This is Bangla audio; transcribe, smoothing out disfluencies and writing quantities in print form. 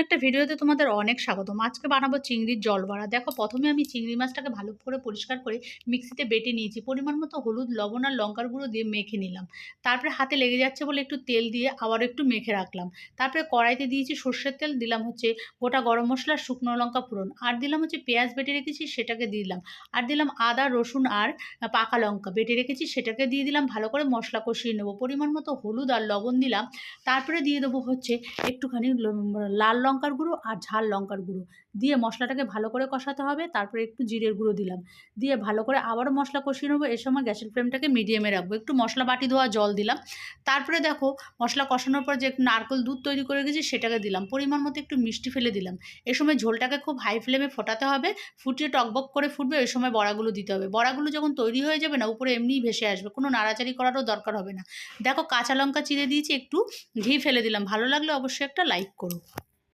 একটা ভিডিওতে তোমাদের অনেক স্বাগতম। আজকে বানাবো চিংড়ির জল বড়া। দেখো, প্রথমে আমি চিংড়ি মাছটাকে ভালো করে পরিষ্কার করে মিক্সিতে বেটে নিয়েছি। পরিমাণ মতো হলুদ, লবণ আর লঙ্কার গুঁড়ো দিয়ে মেখে নিলাম। তারপরে হাতে লেগে যাচ্ছে বলে একটু তেল দিয়ে আবার একটু মেখে রাখলাম। তারপরে কড়াইতে দিয়েছি সর্ষের তেল, দিলাম হচ্ছে গোটা গরম মশলা, শুকনো লঙ্কা ফোড়ন, আর দিলাম হচ্ছে পেঁয়াজ বেটে রেখেছি সেটাকে দিয়ে দিলাম। আর দিলাম আদা, রসুন আর পাকা লঙ্কা বেটে রেখেছি সেটাকে দিয়ে দিলাম। ভালো করে মশলা কষিয়ে নেবো। পরিমাণ মতো হলুদ আর লবণ দিলাম। তারপরে দিয়ে দেবো হচ্ছে একটুখানি লাল লঙ্কার গুঁড়ো আর ঝাল লঙ্কার গুঁড়ো দিয়ে মশলাটাকে ভালো করে কষাতে হবে। তারপরে একটু জিরের গুঁড়ো দিলাম, দিয়ে ভালো করে আবারও মশলা কষিয়ে নেবো। এ সময় গ্যাসের ফ্লেমটাকে মিডিয়ামে রাখবো। একটু মশলা বাটি ধোয়া জল দিলাম। তারপরে দেখো, মশলা কষানোর পর যে একটু নারকেল দুধ তৈরি করে রেখেছি সেটাকে দিলাম। পরিমাণ মতো একটু মিষ্টি ফেলে দিলাম। এ সময় ঝোলটাকে খুব হাই ফ্লেমে ফোটাতে হবে। ফুটিয়ে টকবক করে ফুটবে, ওই সময় বড়াগুলো দিতে হবে। বড়াগুলো যখন তৈরি হয়ে যাবে না, উপরে এমনিই ভেসে আসবে, কোনো নাড়াচাড়ি করারও দরকার হবে না। দেখো, কাঁচা লঙ্কা চিড়ে দিয়েছি, একটু ঘি ফেলে দিলাম। ভালো লাগলে অবশ্যই একটা লাইক করো।